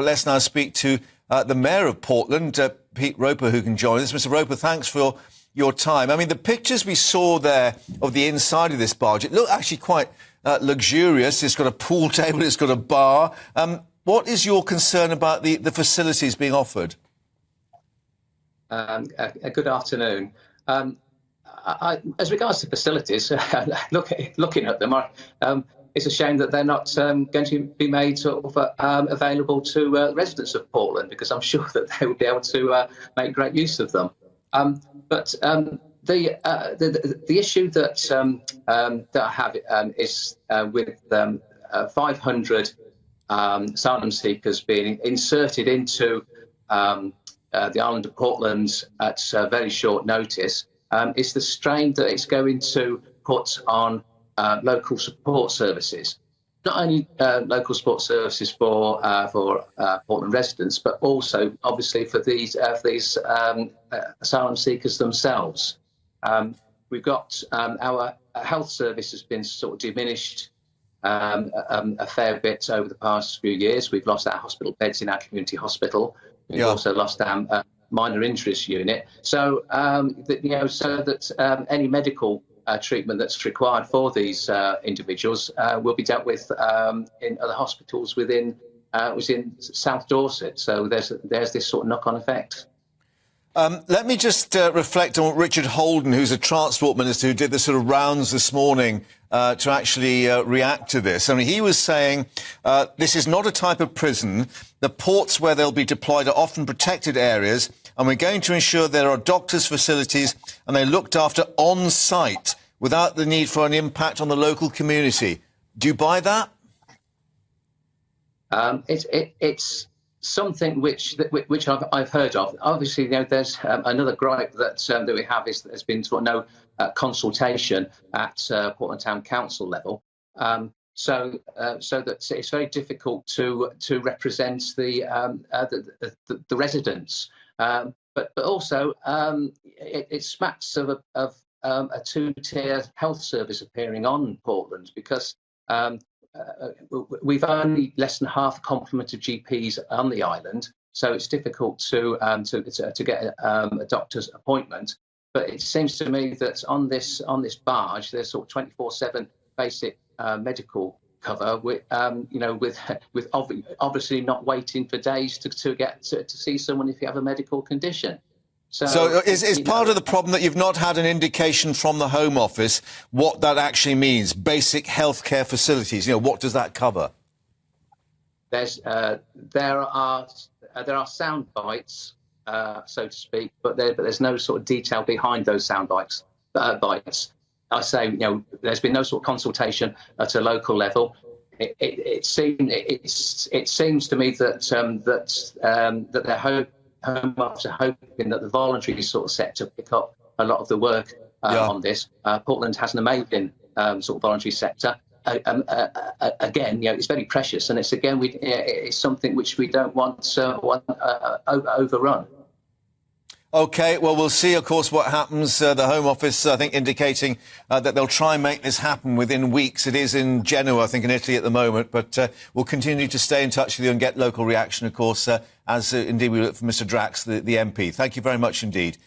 Let's now speak to the Mayor of Portland, Pete Roper, who can join us. Mr. Roper, thanks for your time. I mean, the pictures we saw there of the inside of this barge, it looked actually quite luxurious. It's got a pool table, it's got a bar. What is your concern about the facilities being offered? Good afternoon. As regards to facilities, looking at them, it's a shame that they're not going to be made sort of available to residents of Portland, because I'm sure that they would be able to make great use of them. But the issue that I have is with 500 asylum seekers being inserted into the island of Portland at very short notice. Is the strain that it's going to put on local support services, not only local support services for Portland residents, but also obviously for these asylum seekers themselves. We've got our health service has been sort of diminished a fair bit over the past few years. We've lost our hospital beds in our community hospital. We've also lost our minor injuries unit. So that any medical treatment that's required for these individuals will be dealt with in other hospitals within South Dorset. So there's this sort of knock-on effect. Let me just reflect on what Richard Holden, who's a transport minister, who did the sort of rounds this morning to actually react to this. I mean, he was saying this is not a type of prison. The ports where they'll be deployed are often protected areas, and we're going to ensure there are doctors' facilities and they're looked after on-site without the need for an impact on the local community. Do you buy that? It's something which I've heard of. Obviously, there's another gripe that we have is that there's been sort of no consultation at Portland Town Council level, so that it's very difficult to represent the residents. But also it smacks of a two-tier health service appearing on Portland, because we've only less than half a complement of GPs on the island, so it's difficult to get a doctor's appointment. But it seems to me that on this barge, there's sort of 24/7 basic medical cover, with obviously not waiting for days to get to see someone if you have a medical condition. So is part of the problem that you've not had an indication from the Home Office what that actually means? Basic healthcare facilities, what does that cover? There are sound bites, so to speak, but there's no sort of detail behind those sound bites. I say, there's been no sort of consultation at a local level. It seems to me that they're Home Office are hoping that the voluntary sort of sector pick up a lot of the work on this. Portland has an amazing sort of voluntary sector. Again, it's very precious, and it's something which we don't want overrun. OK, well, we'll see, of course, what happens. The Home Office, I think, indicating that they'll try and make this happen within weeks. It is in Genoa, I think, in Italy at the moment. But we'll continue to stay in touch with you and get local reaction, of course, as indeed we look for Mr Drax, the MP. Thank you very much indeed.